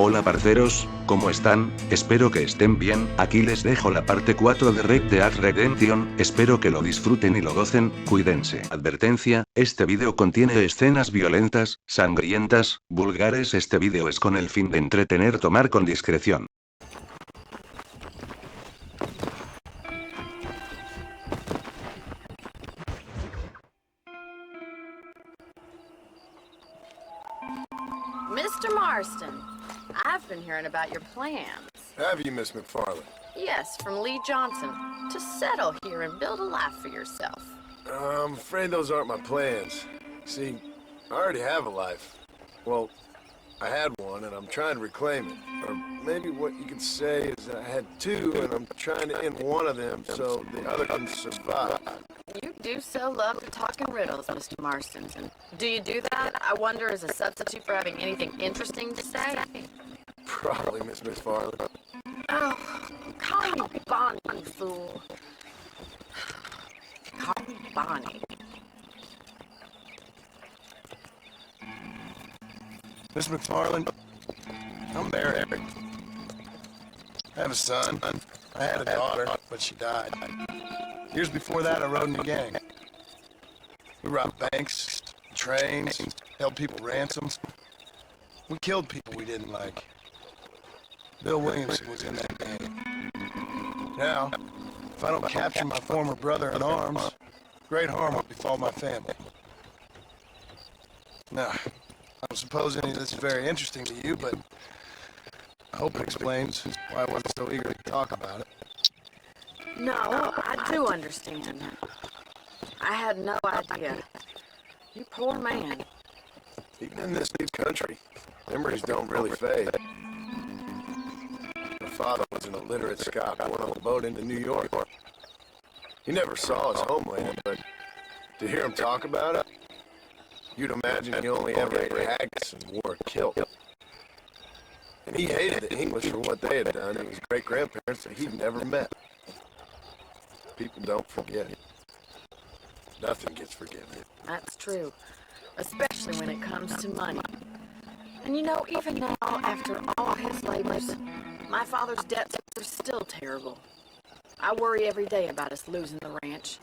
Hola parceros, ¿cómo están? Espero que estén bien. Aquí les dejo la parte 4 de Red Dead Redemption, espero que lo disfruten y lo gocen, cuídense. Advertencia, este vídeo contiene escenas violentas, sangrientas, vulgares. Este vídeo es con el fin de entretener, tomar con discreción. Mr. Marston, I've been hearing about your plans. Have you, Miss McFarland? Yes, from Lee Johnson, to settle here and build a life for yourself. I'm afraid those aren't my plans. See, I already have a life. Well, I had one, and I'm trying to reclaim it. Or maybe what you could say is I had two, and I'm trying to end one of them so the other can survive. You do so love to talk in riddles, Mr. Marston. And do you do that, I wonder, as a substitute for having anything interesting to say? Probably, Miss McFarland. Oh, call me Bonnie, you fool. Call me Bonnie. Miss McFarland, I'm married. I have a son. I had a daughter, but she died. Years before that, I rode in a gang. We robbed banks, trains, held people ransoms. We killed people we didn't like. Bill Williamson was in that gang. Now, if I don't capture my former brother in arms, great harm will befall my family. Now, I don't suppose any of this is very interesting to you, but I hope it explains why I wasn't so eager to talk about it. No, I do understand. I had no idea. You poor man. Even in this new country, memories don't really fade. My father was an illiterate Scot born on a boat into New York. He never saw his homeland, but to hear him talk about it, you'd imagine he only ever ate haggis and wore a kilt. And he hated the English for what they had done to his great-grandparents that he'd never met. People don't forget. Nothing gets forgiven. That's true. Especially when it comes to money. And you know, even now, after all his labors, my father's debts are still terrible. I worry every day about us losing the ranch.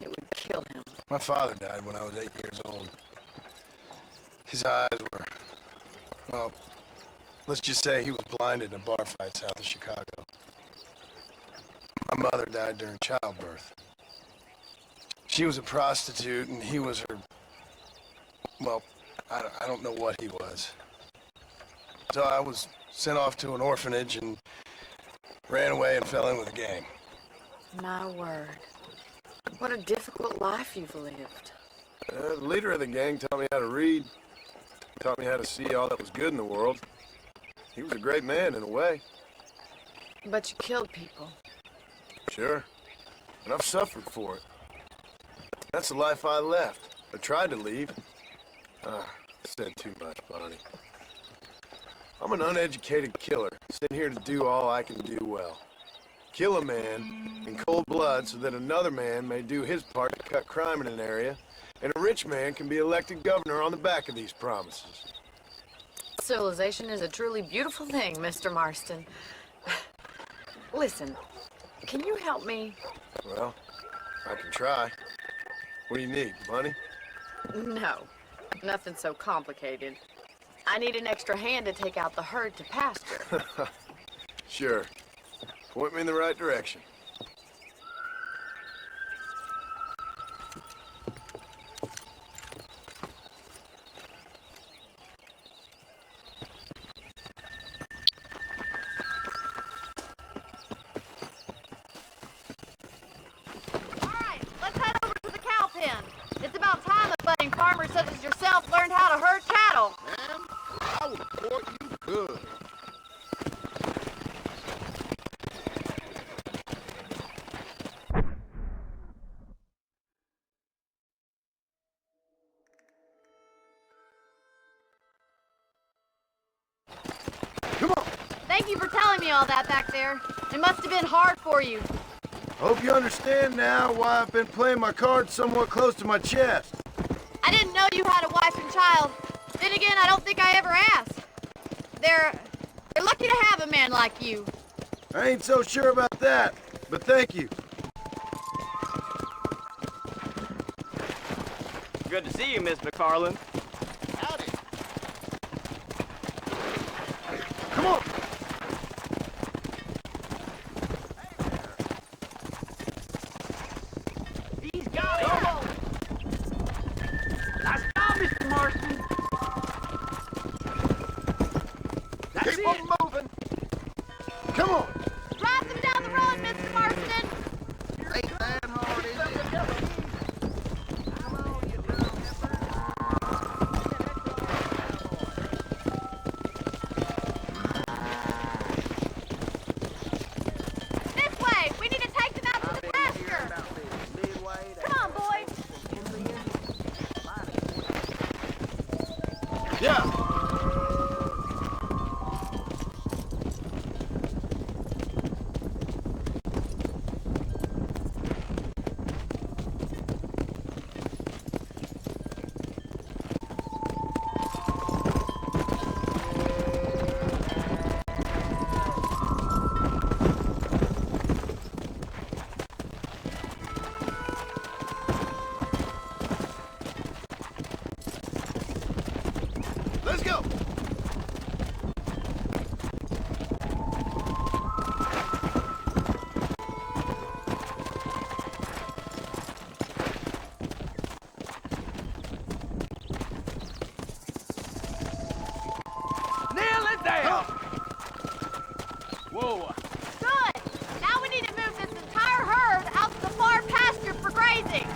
It would kill him. My father died when I was 8 years old. His eyes were, well, let's just say he was blinded in a bar fight south of Chicago. My mother died during childbirth. She was a prostitute, and he was her, well, I don't know what he was. So I was sent off to an orphanage and ran away and fell in with a gang. My word. What a difficult life you've lived. The leader of the gang taught me how to read, taught me how to see all that was good in the world. He was a great man in a way. But you killed people. Sure. And I've suffered for it. That's the life I left. I tried to leave. I said too much, Bonnie. I'm an uneducated killer, sent here to do all I can do well. Kill a man in cold blood so that another man may do his part to cut crime in an area, and a rich man can be elected governor on the back of these promises. Civilization is a truly beautiful thing, Mr. Marston. Listen, can you help me? Well, I can try. What do you need, money? No, nothing so complicated. I need an extra hand to take out the herd to pasture. Sure. Point me in the right direction. It's about time a budding farmer such as yourself learned how to herd cattle. Ma'am, I will report you good. Come on! Thank you for telling me all that back there. It must have been hard for you. Hope you understand now why I've been playing my cards somewhat close to my chest. I didn't know you had a wife and child. Then again, I don't think I ever asked. They're They're lucky to have a man like you. I ain't so sure about that, but thank you. Good to see you, Miss McFarland. Howdy. Come on! He's got it! Nice job, Mr. Marston. That's Keep it. on moving! Come on! Drive them down the road, Mr. Marston. Ain't that hard, is it? This way. We need to take them out to the pasture. Come on, boys. Yeah! Let's go! Nail it down! Whoa. Good. Now we need to move this entire herd out to the far pasture for grazing.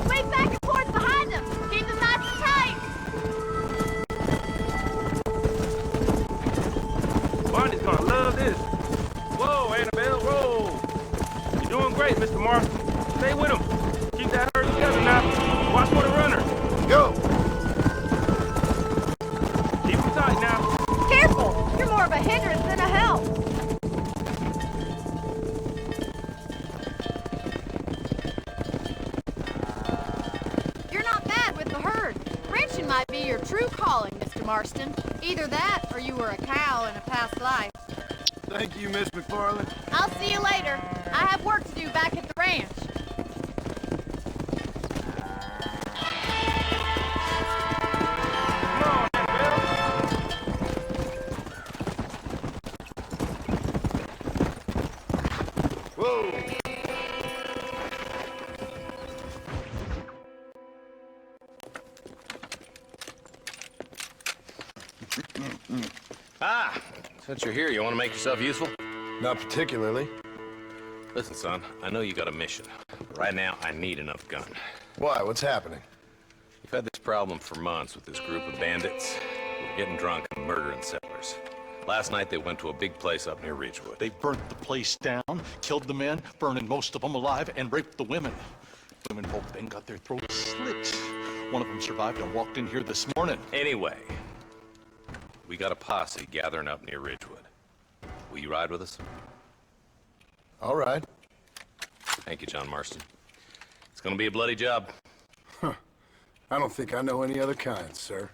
Swing back and forth behind them. Keep them nice and tight. Barney's gonna love this. Whoa, Annabelle, whoa. You're doing great, Mr. Marston. Stay with him. Keep that herd together now. Watch for the runner. Go! Keep him tight now. Careful. You're more of a hindrance than a help. You're not bad with the herd. Ranching might be your true calling, Mr. Marston. Either that or you were a cow in a past life. Thank you, Miss McFarland. I'll see you later. I have work to do back at the ranch. Come on, Annabelle. Whoa! Ah, since you're here, you want to make yourself useful? Not particularly. Listen, son, I know you got a mission. But right now, I need enough gun. Why? What's happening? You've had this problem for months with this group of bandits who are getting drunk and murdering settlers. Last night, they went to a big place up near Ridgewood. They burnt the place down, killed the men, burning most of them alive, and raped the women. Women folk then got their throats slit. One of them survived and walked in here this morning. Anyway, we got a posse gathering up near Ridgewood. Will you ride with us? All right. Thank you, John Marston. It's gonna be a bloody job. I don't think I know any other kind, sir.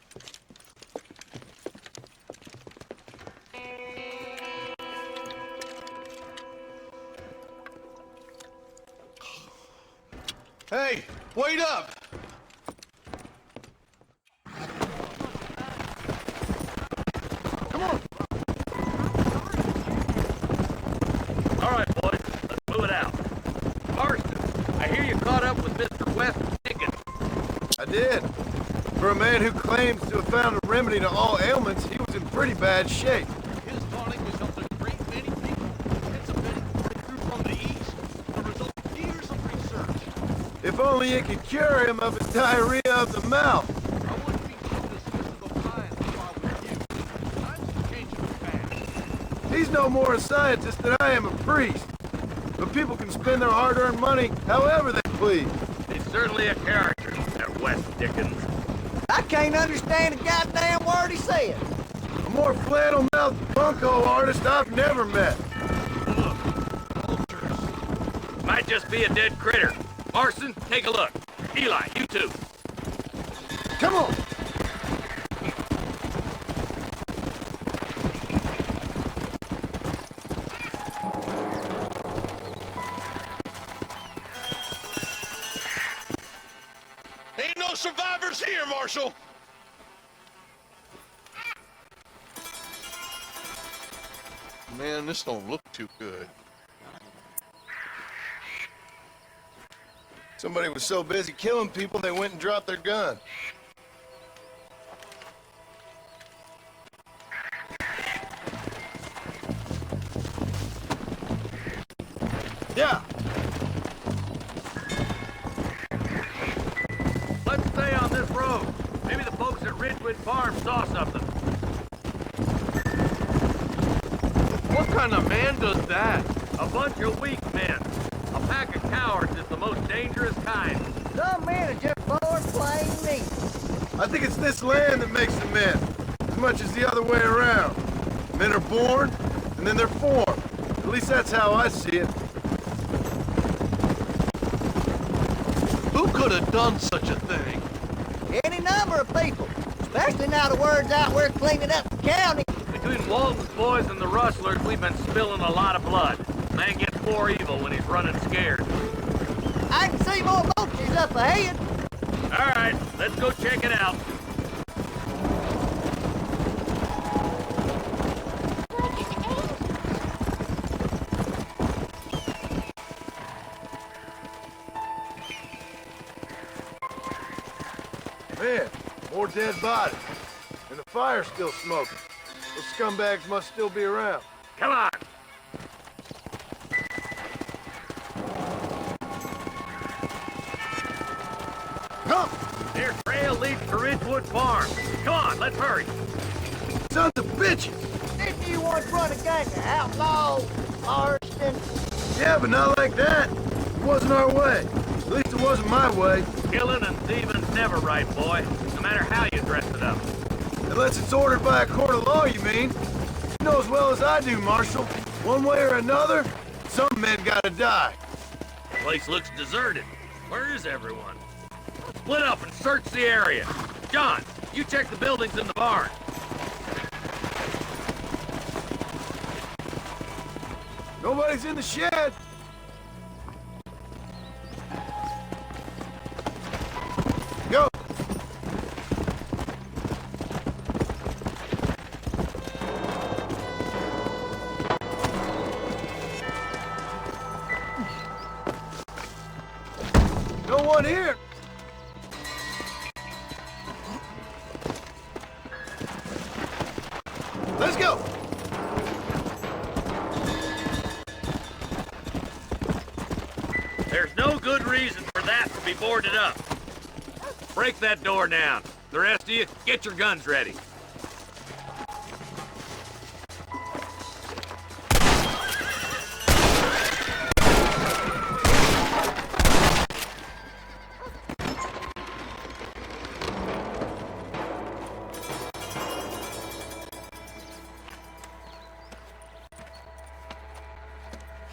Hey, wait up! Come on! All right, boys, let's move it out. Marston, I hear you caught up with Mr. West Dickens. I did. For a man who claims to have found a remedy to all ailments, he was in pretty bad shape. His tonic was helped a great many people. It's a medical breakthrough from the East, the result of years of research. If only it could cure him of his diarrhea of the mouth. I wouldn't be so dismissive of science if I were you. Times are changing fast. He's no more a scientist than I am a priest. But people can spend their hard-earned money however they please. He's certainly a character, that West Dickens. I can't understand a goddamn word he said. A more flannel-mouthed bunco artist I've never met. Might just be a dead critter. Marston, take a look. Eli, you too. Come on! Ain't no survivors here, Marshal! Man, this don't look too good. Somebody was so busy killing people, they went and dropped their gun. Yeah. Let's stay on this road. Maybe the folks at Ridgewood Farm saw something. What kind of man does that? A bunch of weak men. A pack of cowards is the most dangerous kind. Some men are just born plain neat. I think it's this land that makes the men, as much as the other way around. Men are born, and then they're formed. At least that's how I see it. Who could have done such a thing? Any number of people, especially now the word's out we're cleaning up the county. Between Walton's boys and the rustlers, we've been spilling a lot of blood. Man gets more evil when he's running scared. I can see more vultures up ahead. All right, let's go check it out. Man, more dead bodies. And the fire's still smoking. Those scumbags must still be around. Come on. Come! Their trail leads to Ridgewood Farm. Come on, let's hurry. Sons of bitches! Didn't you once run a gang of outlaws, Marston? Yeah, but not like that. It wasn't our way. At least it wasn't my way. Killing and thieving's never right, boy. No matter how you dress it up. Unless it's ordered by a court of law, you mean? You know as well as I do, Marshal. One way or another, some men gotta die. The place looks deserted. Where is everyone? Split up and search the area. John, you check the buildings in the barn. Nobody's in the shed. Go! No one here. Let's go. There's no good reason for that to be boarded up. Break that door down. The rest of you, get your guns ready.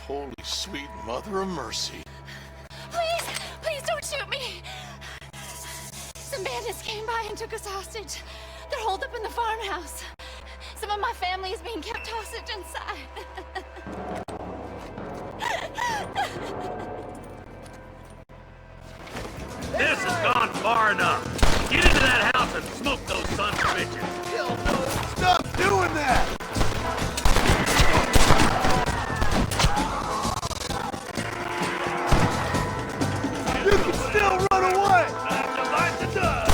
Holy sweet mother of mercy. Please, please don't shoot me. Some bandits came by and took us hostage. They're holed up in the farmhouse. Some of my family is being kept hostage inside. This has gone far enough. Get into that house and smoke those sons of bitches. Hell no! Stop doing that! You can still run away! Time to bite the dust.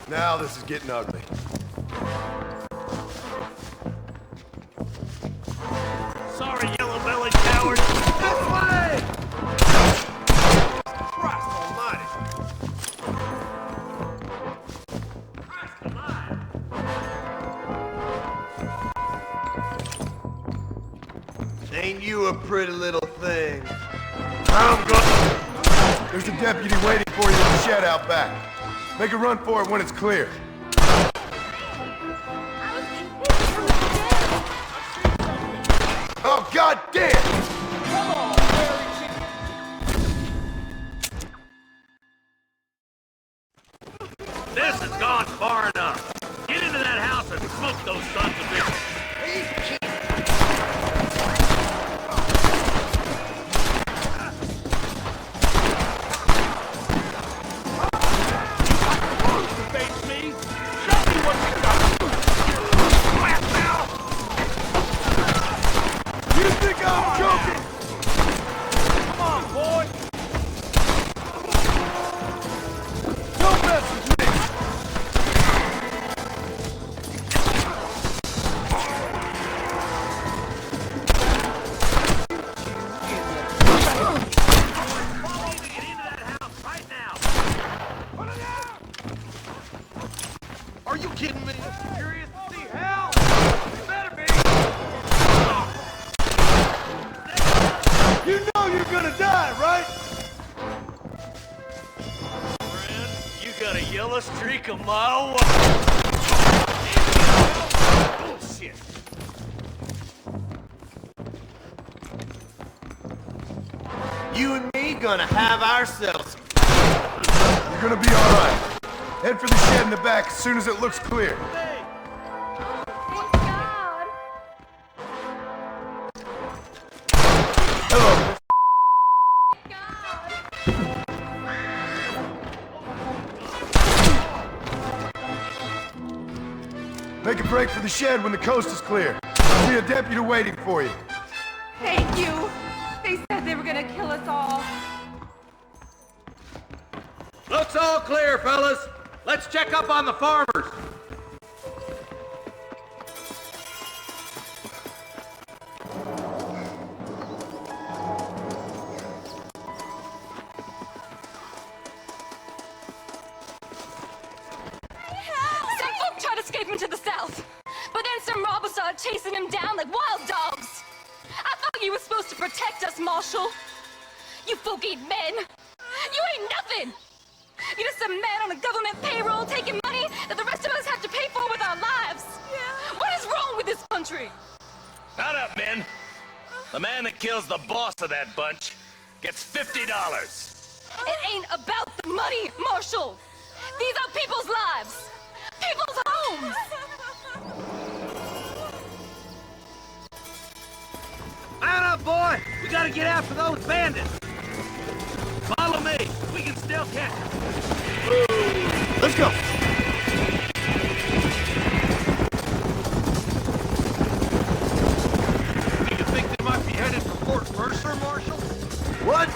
Now this is getting ugly. Sorry, yellow-bellied coward. This way! Christ almighty! Ain't you a pretty little thing? I'm going. There's a deputy waiting for you in the shed out back. Make a run for it when it's clear. Oh, God damn! This has gone far enough. Get into that house and smoke those sons of bitches. Face me. Show me what you got. Blast now. You think I'm joking? Come on, boy. Don't mess with me! Are you kidding me? Curious to see hell? You better be. You know you're gonna die, right? Friend, you got a yellow streak a mile wide. Bullshit. You and me gonna have ourselves. You're gonna be alright. Head for the shed in the back as soon as it looks clear. Hello. Make a break for the shed when the coast is clear. There'll be a deputy waiting for you. Thank you. They said they were gonna kill us all. Looks all clear, fellas. Let's check up on the farmers. Some folk tried to escape into the south, but then some robbers started chasing him down like wild dogs. I thought you were supposed to protect us, Marshal. You folk ain't men. You ain't nothing. You're just a man on a government payroll taking money that the rest of us have to pay for with our lives. Yeah. What is wrong with this country? Shut up, men. The man that kills the boss of that bunch gets $50. It ain't about the money, Marshal. These are people's lives. People's homes. Man up, boy! We gotta get after those bandits! Follow me! We can still catch them! Let's go! You think they might be headed for Fort Mercer, Marshal? What?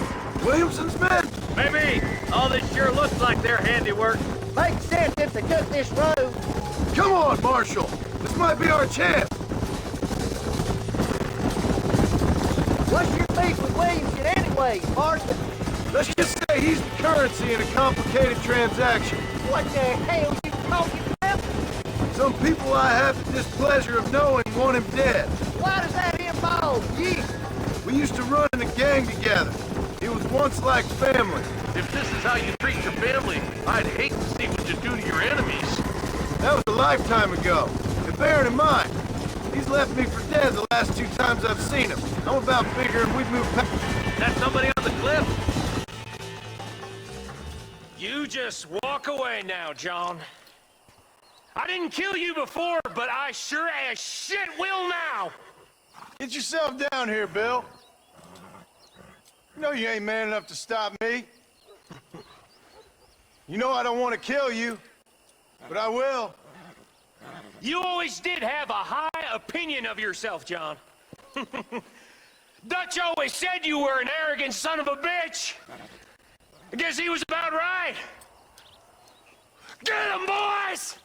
Williamson's men? Maybe! All this sure looks like their handiwork. Makes sense if they took this road. Come on, Marshal! This might be our chance! What's your beef with Williamson anyway, Parson? Let's just say he's the currency in a complicated transaction. What the hell you talking about? Some people I have the displeasure of knowing want him dead. Why does that involve you? We used to run in a gang together. It was once like family. If this is how you treat your family, I'd hate to see what you do to your enemies. That was a lifetime ago. And bearing in mind, he's left me for dead the last 2 times I've seen him. I'm about figuring we've moved past... That somebody on the cliff? You just walk away now, John. I didn't kill you before, but I sure as shit will now! Get yourself down here, Bill. You know you ain't man enough to stop me. You know I don't want to kill you, but I will. You always did have a high opinion of yourself, John. Dutch always said you were an arrogant son of a bitch. I guess he was about right. Get him, boys!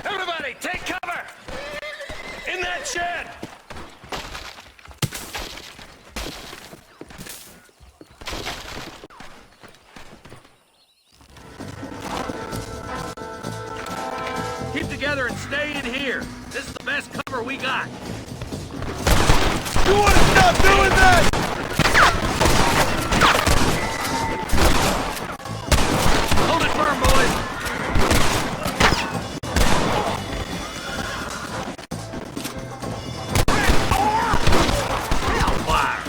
Everybody, take cover! In that shed! Keep together and stay in here. This is the best cover whatever we got. You want to stop doing that? Hold it firm, boys. Hellfire!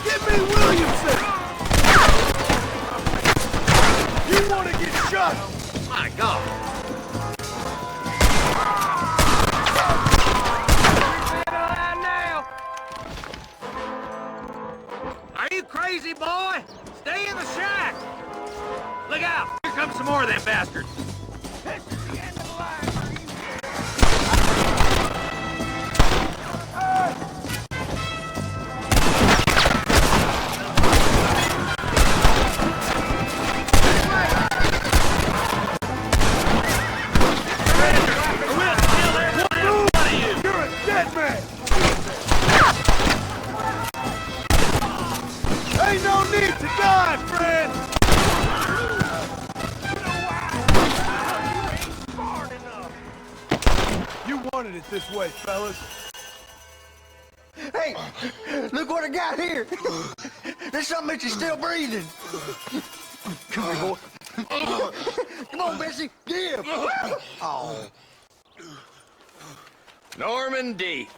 Give me Williamson! You want to get shot? My God! Are you crazy, boy? Stay in the shack! Look out! Here comes some more of them bastards! Ain't no need to die, friend! You wanted it this way, fellas. Hey, look what I got here. There's something that you're still breathing. Come here, boy. Come on, Bessie. Give. Oh. Norman Deek.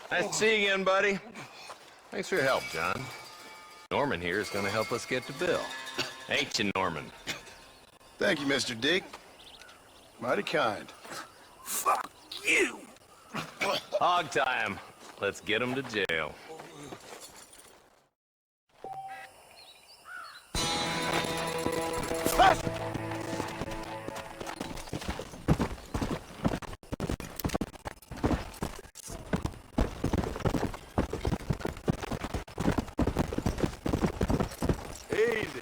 Nice to see you again, buddy. Thanks for your help, John. Norman here is gonna help us get to Bill. Ain't you, Norman? Thank you, Mr. Dick. Mighty kind. Fuck you! Hog time. Let's get him to jail. Easy.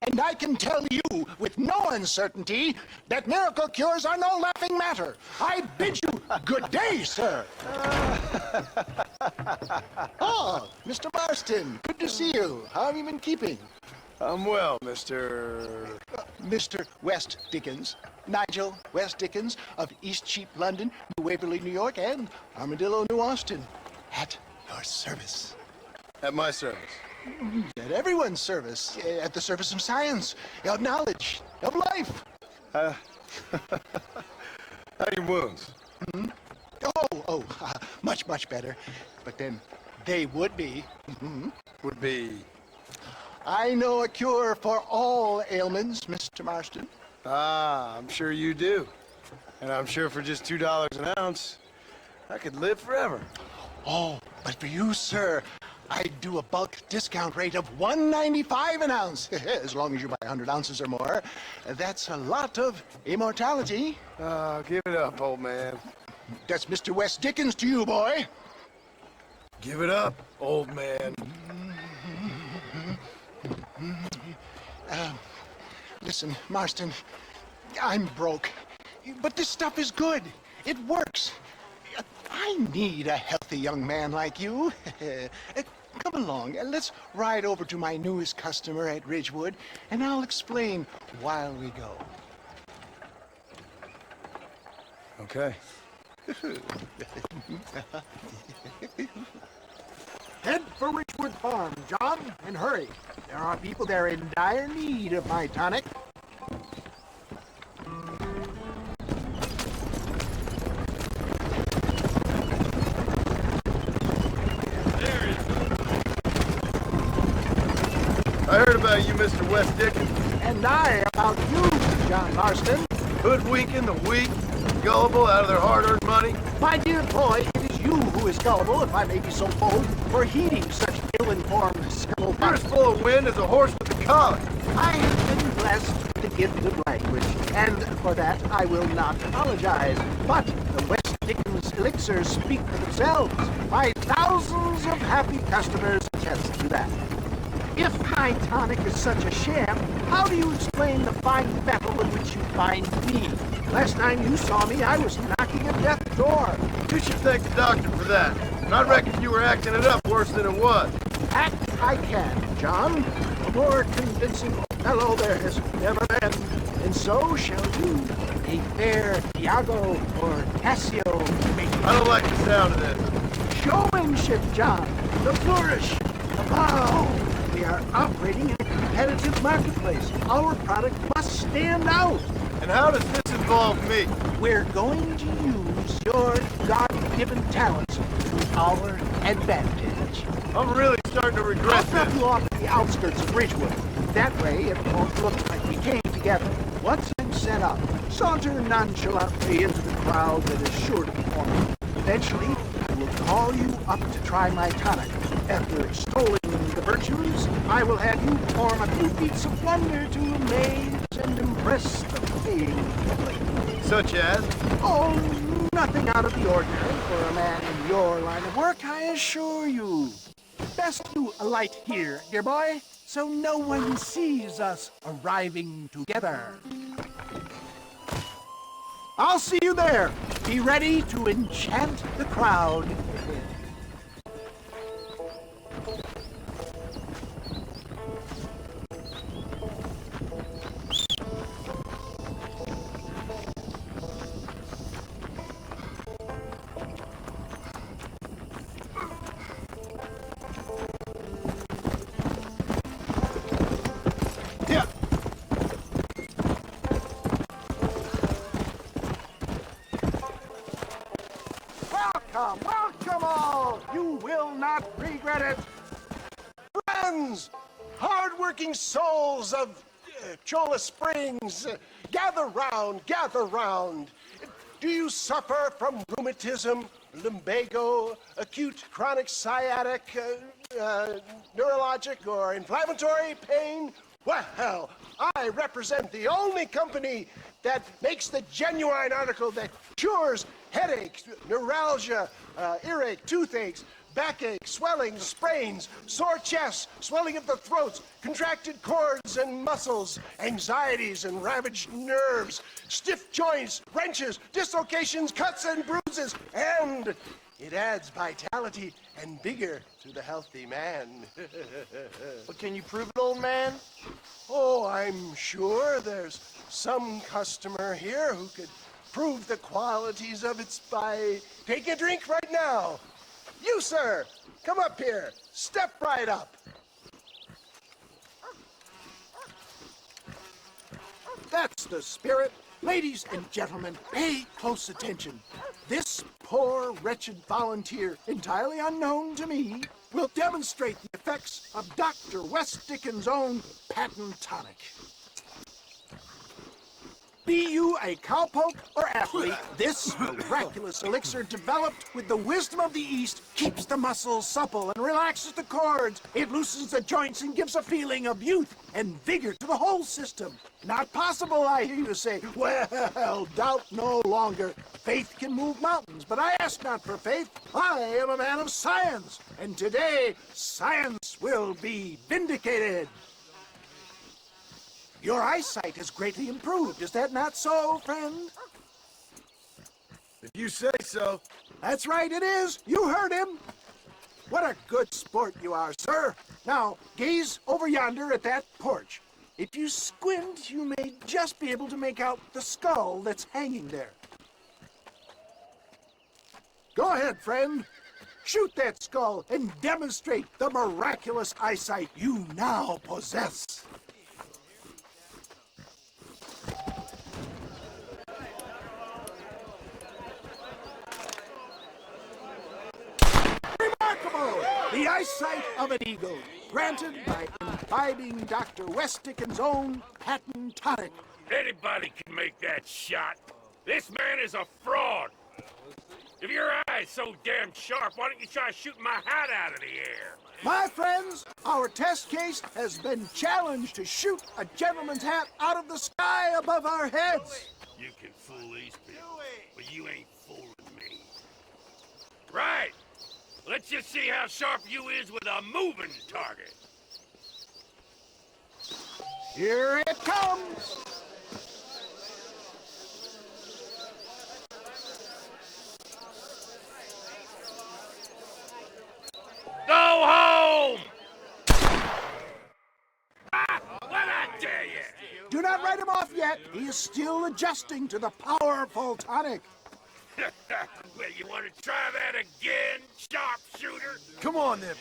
And I can tell you with no uncertainty that miracle cures are no laughing matter. I bid you good day, sir. Oh, Mr. Marston, good to see you. How have you been keeping? I'm well, Mr. Mr. West Dickens, Nigel West Dickens of East Cheap, London, New Waverly, New York, and Armadillo, New Austin. At your service. At my service. At everyone's service. At the service of science, of knowledge, of life. How are your wounds? Much, much better. But then they would be. Would be. I know a cure for all ailments, Mr. Marston. Ah, I'm sure you do. And I'm sure for just $2 an ounce, I could live forever. Oh, but for you, sir, I'd do a bulk discount rate of $1.95 an ounce, as long as you buy 100 ounces or more. That's a lot of immortality. Give it up, old man. That's Mr. West Dickens to you, boy. Give it up, old man. Listen, Marston, I'm broke, but this stuff is good. It works. I need a healthy young man like you. Come along, and let's ride over to my newest customer at Ridgewood, and I'll explain while we go. Okay. Head for Ridgewood Farm, John, and hurry. There are people there in dire need of my tonic. I heard about you, Mr. West Dickens. And I about you, John Marston. Hoodwinking the weak, gullible out of their hard-earned money. My dear boy, it is you who is gullible, if I may be so bold, for heeding such ill-informed scuttle. You're as full of wind as a horse with a collar. I have been blessed with the gift of language, and for that I will not apologize. But the West Dickens elixirs speak for themselves. My thousands of happy customers attest to that. If my tonic is such a sham, how do you explain the fine metal in which you find me? Last time you saw me, I was knocking at death's door. You should thank the doctor for that. And I reckon you were acting it up worse than it was. Act I can, John. A more convincing fellow there has never been. And so shall you, a fair Iago or Cassio make I don't like the sound of this. showmanship, John. The flourish, the bow. We are operating in a competitive marketplace. Our product must stand out. And how does this involve me? We're going to use your God-given talents to our advantage. I'm really starting to regret I'll drop this. you off at the outskirts of Ridgewood. That way, it won't look like we came together. Once I'm set up, saunter nonchalantly into the crowd that is sure to be forming. Eventually, I will call you up to try my tonic. After extolling the virtues, I will have you perform a few feats of wonder to amaze and impress the paying public. Such as? Oh, nothing out of the ordinary for a man in your line of work, I assure you. Best you alight here, dear boy, so no one sees us arriving together. I'll see you there. Be ready to enchant the crowd. Welcome all! You will not regret it! Friends! Hard-working souls of Cholla Springs, gather round, gather round. Do you suffer from rheumatism, lumbago, acute chronic sciatic, neurologic, or inflammatory pain? Well, I represent the only company that makes the genuine article that cures headaches, neuralgia, earache, toothaches, backache, swelling, sprains, sore chests, swelling of the throats, contracted cords and muscles, anxieties and ravaged nerves, stiff joints, wrenches, dislocations, cuts and bruises, and it adds vitality and vigor to the healthy man. But can you prove it, old man? Oh, I'm sure there's some customer here who could prove the qualities of it by taking a drink right now. You, sir, come up here. Step right up. That's the spirit. Ladies and gentlemen, pay close attention. This poor, wretched volunteer, entirely unknown to me, will demonstrate the effects of Dr. West Dickens' own patent tonic. Be you a cowpoke or athlete, this miraculous elixir developed with the wisdom of the East keeps the muscles supple and relaxes the cords. It loosens the joints and gives a feeling of youth and vigor to the whole system. Not possible, I hear you say. Well, doubt no longer. Faith can move mountains, but I ask not for faith. I am a man of science, and today science will be vindicated. Your eyesight has greatly improved. Is that not so, friend? If you say so. That's right, it is. You heard him. What a good sport you are, sir. Now, gaze over yonder at that porch. If you squint, you may just be able to make out the skull that's hanging there. Go ahead, friend. Shoot that skull and demonstrate the miraculous eyesight you now possess. Remarkable! The eyesight of an eagle, granted by imbibing Dr. West Dickens' own patent tonic. Anybody can make that shot. This man is a fraud. If your eye's so damn sharp, why don't you try shooting my hat out of the air? My friends, our test case has been challenged to shoot a gentleman's hat out of the sky above our heads. You can fool these people, but you ain't fooling me. Right. Let's just see how sharp you is with a moving target. Here it comes! Go home! What I tell you? Do not write him off yet. He is still adjusting to the powerful tonic. Well, you want to try that again, sharpshooter? Come on, then.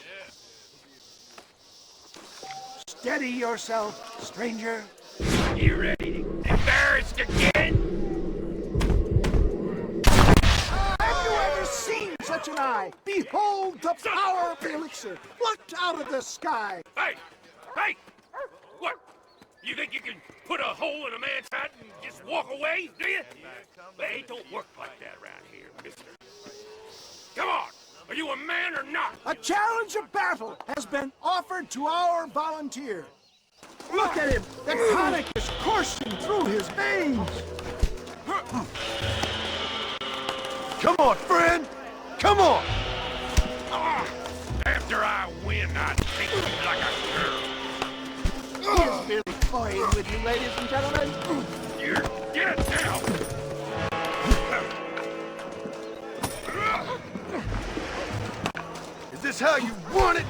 Steady yourself, stranger. You ready to get embarrassed again? Have you ever seen such an eye? Behold the power of the elixir, plucked out of the sky. Hey! Hey! What? You think you can put a hole in a man's hat and just walk away, do you? Well, it don't work like that around here, mister. Come on! Are you a man or not? A challenge of battle has been offered to our volunteer. Look at him! The tonic is coursing through his veins! Come on, friend! Come on! After I win, I treat you like a girl. He is merely toying with you, ladies and gentlemen. You're dead now! Is this how you want it?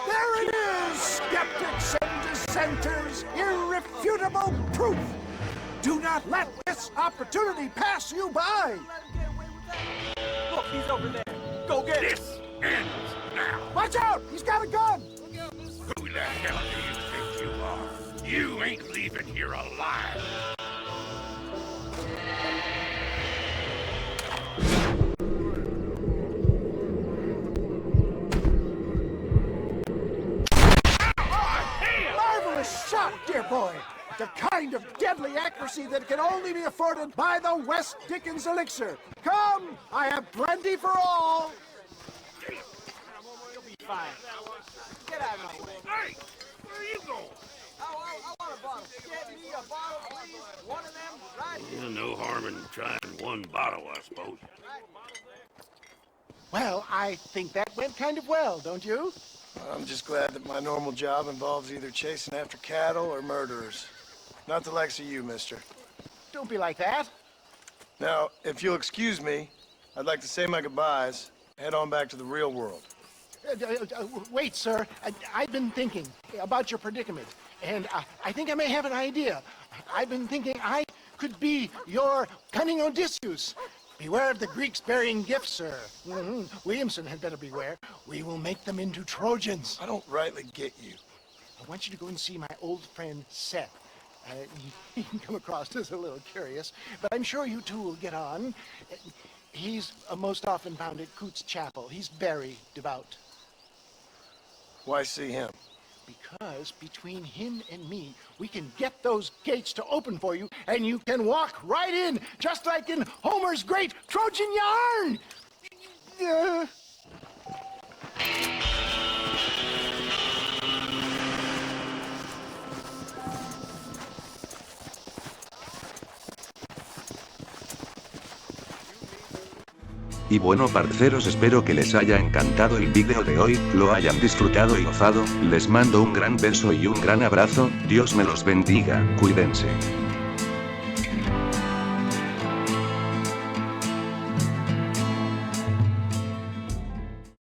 There it is, skeptics and dissenters, irrefutable proof. Do not let this opportunity pass you by. Look, he's over there. Go get him. This ends now! Watch out! He's got a gun! Who the hell do you think you are? You ain't leaving here alive! Marvelous shot, dear boy! The kind of deadly accuracy that can only be afforded by the West Dickens elixir. Come, I have plenty for all. You'll be fine. Get out of my way. Hey! Where are you going? I want a bottle. Get me a bottle, please. One of them right here. Yeah, no harm in trying one bottle, I suppose. Well, I think that went kind of well, don't you? I'm just glad that my normal job involves either chasing after cattle or murderers. Not the likes of you, mister. Don't be like that. Now, if you'll excuse me, I'd like to say my goodbyes, head on back to the real world. Wait, sir. I've been thinking about your predicament, and I think I may have an idea. I've been thinking I could be your cunning Odysseus. Beware of the Greeks burying gifts, sir. Williamson had better beware. We will make them into Trojans. I don't rightly get you. I want you to go and see my old friend Seth. He can come across as a little curious, but I'm sure you two will get on. He's most often found at Coots Chapel. He's very devout. Why see him? Because between him and me, we can get those gates to open for you, and you can walk right in, just like in Homer's great Trojan yarn! Y bueno, parceros, espero que les haya encantado el vídeo de hoy, lo hayan disfrutado y gozado. Les mando un gran beso y un gran abrazo. Dios me los bendiga, cuídense.